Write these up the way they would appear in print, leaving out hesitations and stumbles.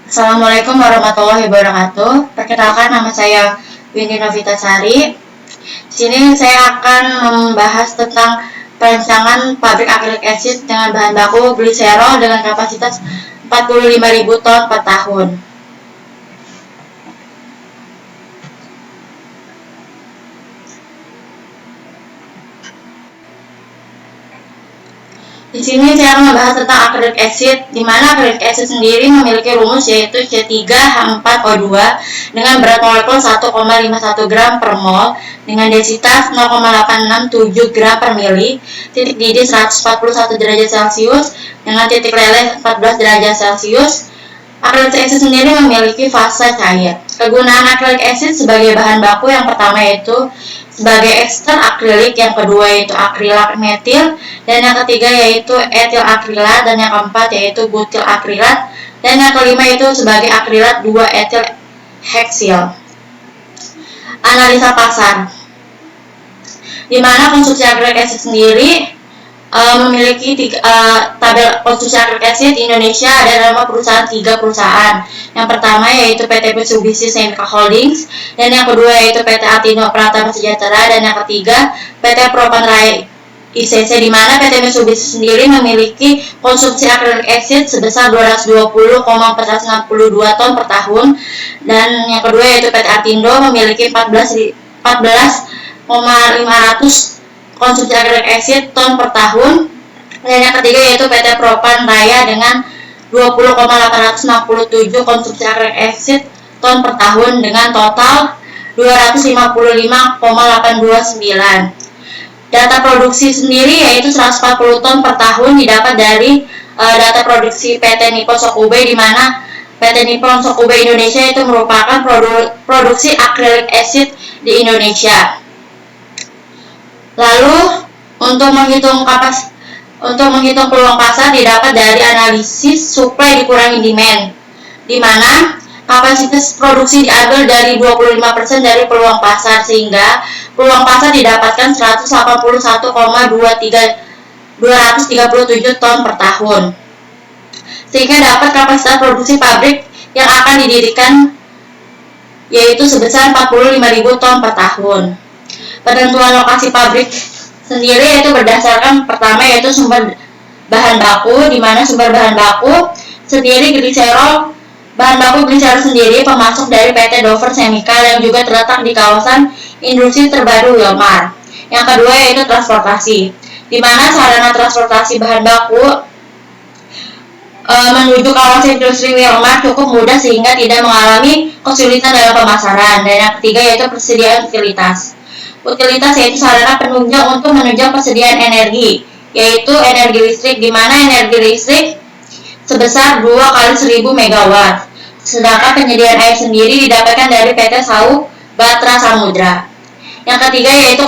Assalamualaikum warahmatullahi wabarakatuh. Perkenalkan, nama saya Windy Novitasari. Di sini saya akan membahas tentang perancangan pabrik akrilik acid dengan bahan baku gliserol dengan kapasitas 45.000 ton per tahun. Di sini saya akan membahas tentang akrilik acid, di mana akrilik acid sendiri memiliki rumus yaitu C3H4O2 dengan berat molekul 1,51 gram per mol dengan densitas 0,867 gram per mili, titik didih 141 derajat Celcius dengan titik leleh 14 derajat Celcius. Akrilik acid sendiri memiliki fase cair. Kegunaan akrilik acid sebagai bahan baku yang pertama yaitu sebagai ester akrilik, yang kedua yaitu akrilat metil, dan yang ketiga yaitu etil akrilat, dan yang keempat yaitu butil akrilat, dan yang kelima yaitu sebagai akrilat 2-etil heksil. Analisa pasar, di mana konsumsi akrilik acid sendiri memiliki tabel konsumsi akrilik acid di Indonesia ada nama tiga perusahaan. Yang pertama yaitu PT Mitsubishi Chemical Holdings, dan yang kedua yaitu PT Atindo Pratama Sejahtera, dan yang ketiga PT Propan Raya ICC, di mana PT Mitsubishi sendiri memiliki konsumsi akrilik acid sebesar 220,462 ton per tahun, dan yang kedua yaitu PT Atindo memiliki 14,500 konsumsi akrilik acid ton per tahun, dan yang ketiga yaitu PT Propan Raya dengan 20,867 konsumsi akrilik acid ton per tahun dengan total 255,829. Data produksi sendiri yaitu 140 ton per tahun didapat dari data produksi PT Nippon Shokubei, di mana PT Nippon Shokubei Indonesia itu merupakan produksi akrilik acid di Indonesia. Lalu untuk menghitung peluang pasar didapat dari analisis supply dikurangi demand, di mana kapasitas produksi diambil dari 25% dari peluang pasar, sehingga peluang pasar didapatkan 181,237 ton per tahun, sehingga dapat kapasitas produksi pabrik yang akan didirikan yaitu sebesar 45.000 ton per tahun. Penentuan lokasi pabrik sendiri yaitu berdasarkan pertama yaitu sumber bahan baku, di mana sumber bahan baku sendiri gliserol. Bahan baku gliserol sendiri pemasok dari PT Dover Chemical yang juga terletak di kawasan industri terbaru Wilmar. Yang kedua yaitu transportasi, di mana sarana transportasi bahan baku menuju kawasan industri Wilmar cukup mudah sehingga tidak mengalami kesulitan dalam pemasaran. Dan yang ketiga yaitu persediaan utilitas. Utilitas yaitu sarana penunjang untuk menunjang persediaan energi, yaitu energi listrik, di mana energi listrik sebesar 2 kali 1000 MW. Sedangkan penyediaan air sendiri didapatkan dari PT Sau Batra Samudra. Yang ketiga yaitu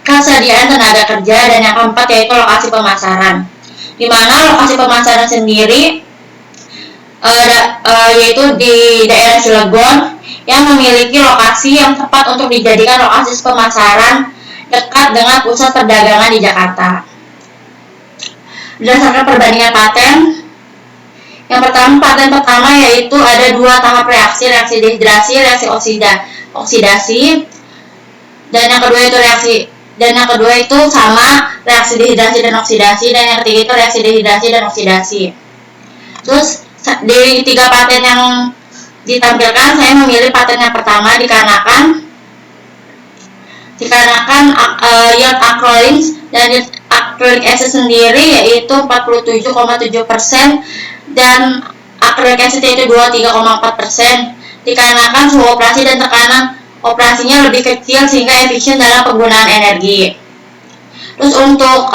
kesediaan tenaga kerja, dan yang keempat yaitu lokasi pemasaran, di mana lokasi pemasaran sendiri yaitu di daerah Cilegon yang memiliki lokasi yang tepat untuk dijadikan lokasi pemasaran dekat dengan pusat perdagangan di Jakarta. Berdasarkan perbandingan paten, yang paten pertama yaitu ada 2 tahap reaksi dehidrasi, reaksi oksidasi, dan yang kedua itu sama reaksi dehidrasi dan oksidasi, dan yang ketiga itu reaksi dehidrasi dan oksidasi. Terus dari 3 paten yang ditampilkan, saya memilih paten yang pertama dikarenakan yield acrylic dan yield acrylic acid sendiri yaitu 47,7% dan acrylic acid yaitu 23,4%, dikarenakan suhu operasi dan tekanan operasinya lebih kecil sehingga efisien dalam penggunaan energi. Terus untuk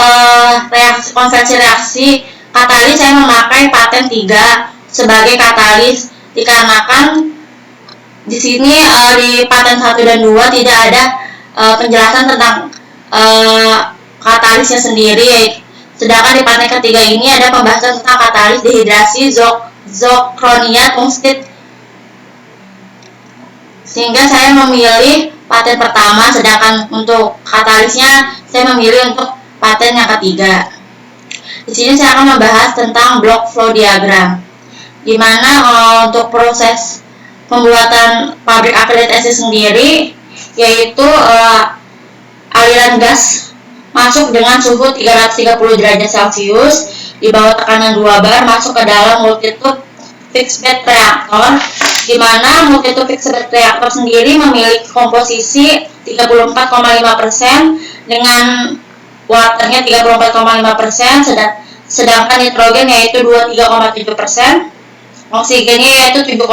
konversi reaksi katalis, saya memakai paten 3 sebagai katalis, dikarenakan di sini di paten 1 dan 2 tidak ada penjelasan tentang katalisnya sendiri, sedangkan di paten ketiga ini ada pembahasan tentang katalis dehidrasi zochroniat tungstit, sehingga saya memilih paten pertama, sedangkan untuk katalisnya saya memilih untuk paten yang ketiga. Di sini saya akan membahas tentang block flow diagram. Dimana untuk proses pembuatan pabrik akrilik asid sendiri yaitu aliran gas masuk dengan suhu 330 derajat Celcius di bawah tekanan 2 bar masuk ke dalam multitube fixed bed reaktor, di mana multitube fixed bed reaktor sendiri memiliki komposisi 34,5% dengan waternya 34,5%, sedangkan nitrogen yaitu 23,7%, oksigennya yaitu 7,2%.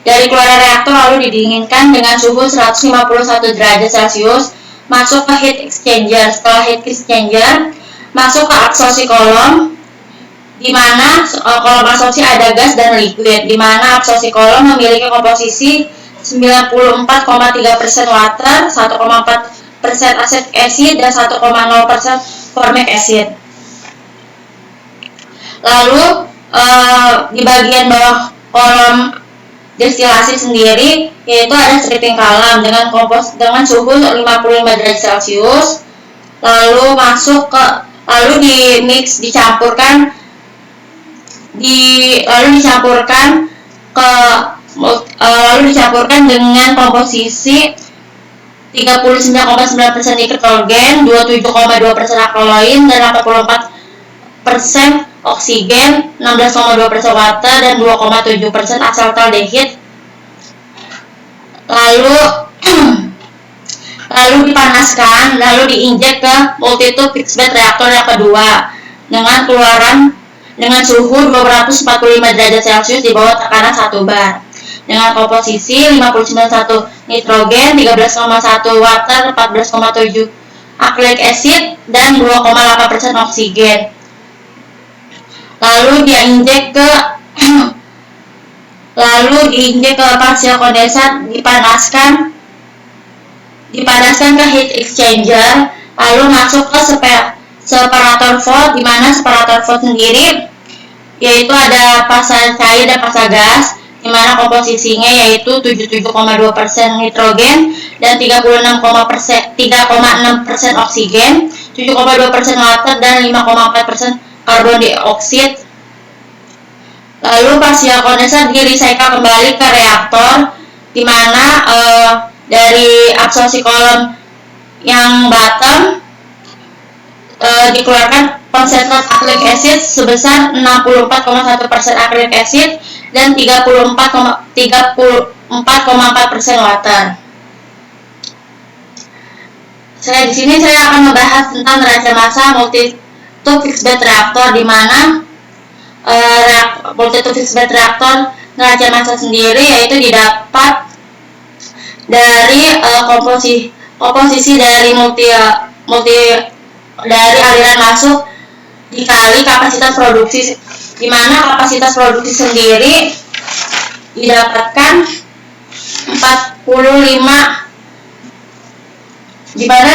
Dari keluaran reaktor lalu didinginkan dengan suhu 151 derajat Celcius masuk ke heat exchanger. Setelah heat exchanger masuk ke absorpsi kolom, di mana kolom absorpsi ada gas dan liquid, di mana absorpsi kolom memiliki komposisi 94,3% water, 1,4% acetic acid dan 1,0% formic acid. Lalu di bagian bawah kolom destilasi sendiri yaitu ada stripping column dengan suhu 55 derajat Celcius, lalu dicampurkan dengan komposisi 39,9% nitrogen, 27,2% akroloin dan 84% oksigen, 16,2% water dan 2,7% asetaldehyde. Lalu dipanaskan, lalu diinjek ke multitube fixed bed reaktor yang kedua dengan suhu 245 derajat Celcius di bawah tekanan 1 bar dengan komposisi 59,1 nitrogen, 13,1 water, 14,7 acrylic acid dan 2,8% oksigen. Lalu diinjek ke partial kondensat, dipanaskan ke heat exchanger, lalu masuk ke separator volt, di mana separator volt sendiri yaitu ada fasa cair dan fasa gas, di mana komposisinya yaitu 77,2% nitrogen dan 3,6% oksigen, 7,2% water dan 5,4% karbon dioksida. Lalu partial kondensat di-recycle kembali ke reaktor, di mana dari absorpsi kolom yang bottom dikeluarkan konsentrat acrylic acid sebesar 64,1% acrylic acid dan 34,4% water. Di sini saya akan membahas tentang neraca massa multitube fixed bed reaktor, di mana multitube fixed bed reaktor neraca massa sendiri yaitu didapat dari komposisi dari dari aliran masuk dikali kapasitas produksi, di mana kapasitas produksi sendiri didapatkan 165 dikali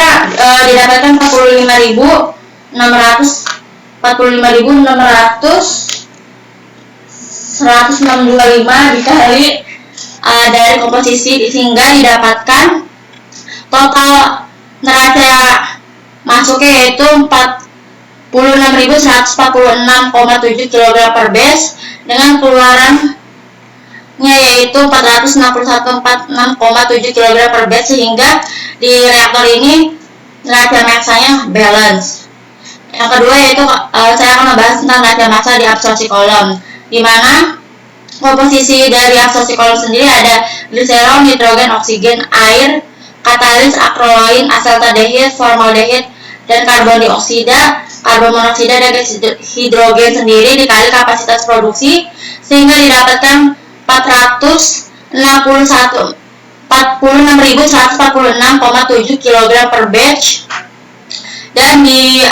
dari komposisi, sehingga didapatkan total neraca masuknya yaitu 46.146,7 kg per batch dengan keluarannya yaitu 461,46,7 kg per batch, sehingga di reaktor ini neraca massanya balance. Yang kedua yaitu saya akan membahas tentang neraca massa di absorpsi kolom, di mana komposisi dari absorpsi kolom sendiri ada gliserol, nitrogen, oksigen, air, katalis, akroloin, asetaldehyde, formaldehyde, dan karbon dioksida, karbon monoksida, dan gas hidrogen sendiri dikali kapasitas produksi, sehingga didapatkan 46.146,7 kg per batch. Dan di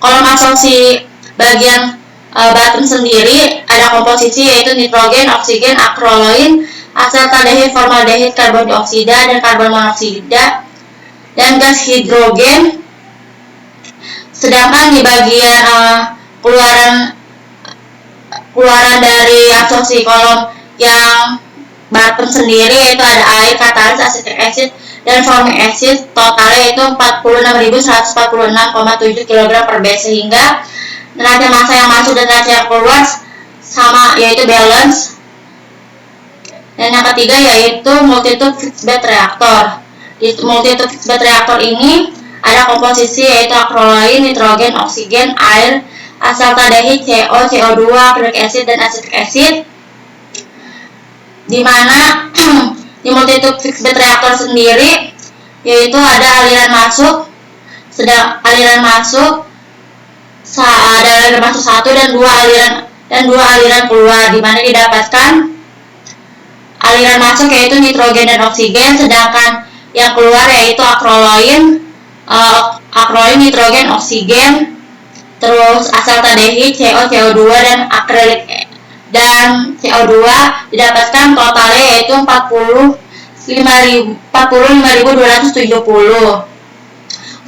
kolom absorpsi bagian bottom sendiri ada komposisi yaitu nitrogen, oksigen, akroloin, asetaldehyde, formaldehyde, karbon dioksida, dan karbon monoksida, dan gas hidrogen. Sedangkan di bagian keluaran dari absorpsi kolom yang bottom sendiri yaitu ada air, katalis, acetic acid, dan formic acid, totalnya yaitu 46.146,7 kg per batch, sehingga neraca massa yang masuk dan neraca yang keluar sama, yaitu balance. Dan yang ketiga yaitu multitube fixed bed reaktor. Di multitube fixed bed reaktor ini ada komposisi yaitu acrolein, nitrogen, oksigen, air, asetaldehyde, CO, CO2, acrylic acid, dan acetic acid. Di mana di multitube fixed bed reaktor sendiri yaitu ada aliran masuk, ada aliran masuk satu dan dua aliran keluar, di mana didapatkan aliran masuk yaitu nitrogen dan oksigen, sedangkan yang keluar yaitu acrolein, nitrogen, oksigen, terus asetaldehyde, CO, CO2, dan akrilik dan CO2 didapatkan totalnya yaitu 45.270.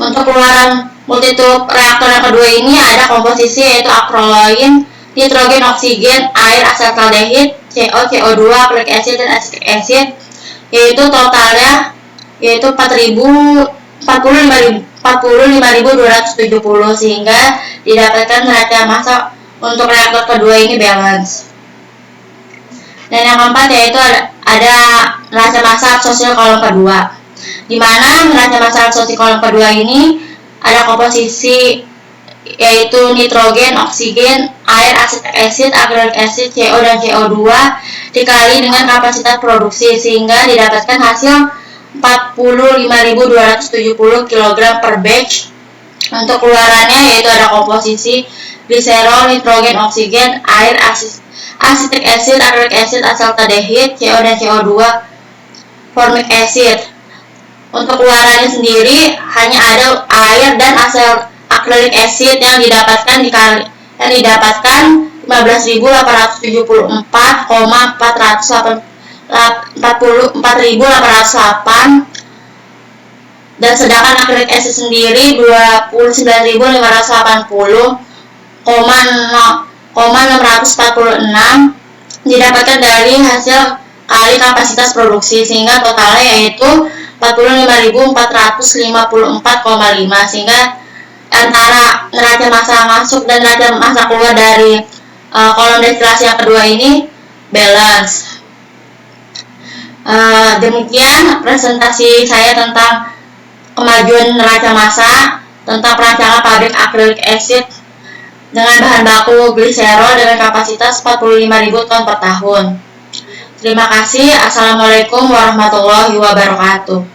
Untuk keluaran multitube reaktor yang kedua ini ada komposisi yaitu acrolein, nitrogen, oksigen, air, asetaldehyde, CO, CO2, acrylic acid, dan acetic acid, yaitu totalnya yaitu 45.270, sehingga didapatkan neraca massa untuk reaktor kedua ini balance. Dan yang keempat yaitu ada neraca massa absorpsi kolom kedua, di mana neraca massa absorpsi kolom kedua ini ada komposisi yaitu nitrogen, oksigen, air, acetic acid, acrylic acid, CO, dan CO2 dikali dengan kapasitas produksi, sehingga didapatkan hasil 45.270 kg per batch. Untuk keluarannya yaitu ada komposisi gliserol, nitrogen, oksigen, air, acetic acid, acrylic acid, asetaldehyde, CO, dan CO2, formic acid. Untuk keluarannya sendiri hanya ada air dan acrylic acid yang didapatkan 15.444,808, dan sedangkan acrylic acid sendiri 29.580,646 didapatkan dari hasil kali kapasitas produksi, sehingga totalnya yaitu 45.454,5, sehingga antara neraca massa masuk dan neraca massa keluar dari kolom destilasi yang kedua ini balance. Demikian presentasi saya tentang kemajuan neraca massa, tentang perancangan pabrik acrylic acid dengan bahan baku gliserol dengan kapasitas 45.000 ton per tahun. Terima kasih. Assalamualaikum warahmatullahi wabarakatuh.